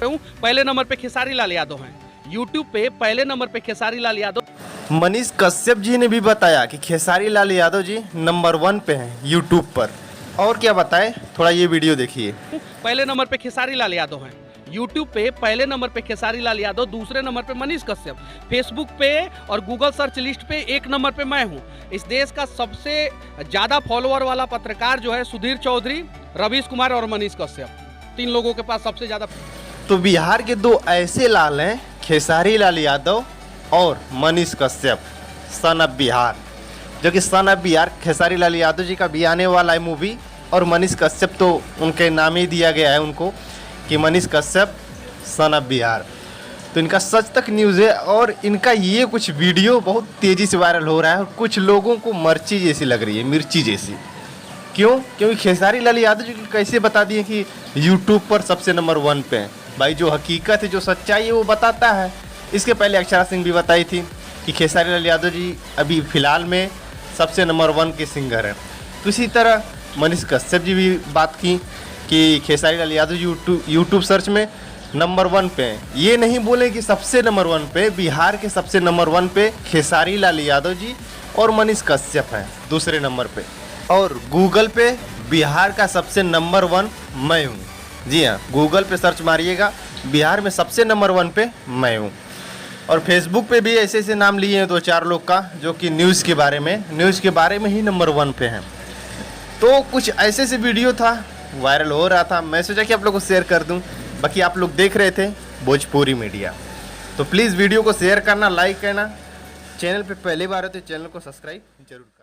पे हूँ, पहले नंबर पे खेसारी लाल यादव हैं। यूट्यूब पे पहले नंबर पे खेसारी लाल यादव। मनीष कश्यप जी ने भी बताया कि खेसारी लाल यादव जी नंबर 1 पे हैं यूट्यूब पर। और क्या बताएं, थोड़ा ये वीडियो देखिए। पहले नंबर पे खेसारी लाल यादव हैं। यूट्यूब पे पहले नंबर पे खेसारी लाल यादव, दूसरे नंबर पे मनीष कश्यप। फेसबुक पे और गूगल सर्च लिस्ट पे 1 नंबर पे मैं हूँ। इस देश का सबसे ज़्यादा फॉलोअर वाला पत्रकार जो है सुधीर चौधरी, रवीश कुमार और मनीष कश्यप। 3 लोगों के पास सबसे ज़्यादा। तो बिहार के 2 ऐसे लाल हैं, खेसारी लाल यादव और मनीष कश्यप, सन ऑफ बिहार। जो कि सन ऑफ बिहार खेसारी लाल यादव जी का भी आने वाला है मूवी, और मनीष कश्यप तो उनके नाम ही दिया गया है उनको कि मनीष कश्यप सन ऑफ बिहार। तो इनका सच तक न्यूज़ है, और इनका ये कुछ वीडियो बहुत तेज़ी से वायरल हो रहा है, और कुछ लोगों को मिर्ची जैसी लग रही है, मिर्ची जैसी। क्यों? क्योंकि खेसारी लाल यादव जी कैसे बता दिए कि यूट्यूब पर सबसे नंबर 1 पे हैं। भाई जो हकीकत है, जो सच्चाई है वो बताता है। इसके पहले अक्षरा सिंह भी बताई थी कि खेसारी लाल यादव जी अभी फ़िलहाल में सबसे नंबर 1 के सिंगर हैं। तो इसी तरह मनीष कश्यप जी भी बात की कि खेसारी लाल यादव यूट्यूब सर्च में नंबर 1 पे हैं। ये नहीं बोले कि सबसे नंबर 1 पे, बिहार के सबसे नंबर 1 पे खेसारी लाल यादव जी और मनीष कश्यप हैं दूसरे नंबर पे। और गूगल पे बिहार का सबसे नंबर 1 मैं हूँ। जी हाँ, गूगल पे सर्च मारिएगा, बिहार में सबसे नंबर 1 पे मैं हूँ। और फेसबुक पे भी ऐसे ऐसे नाम लिए हैं 2-4 लोग का, जो कि न्यूज़ के बारे में ही नंबर 1 पे हैं। तो कुछ ऐसे से वीडियो था, वायरल हो रहा था, मैं सोचा कि आप लोग को शेयर कर दूं। बाकी आप लोग देख रहे थे भोजपुरी मीडिया, तो प्लीज़ वीडियो को शेयर करना, लाइक करना। चैनल पे पहली बार हो तो चैनल को सब्सक्राइब जरूर करना।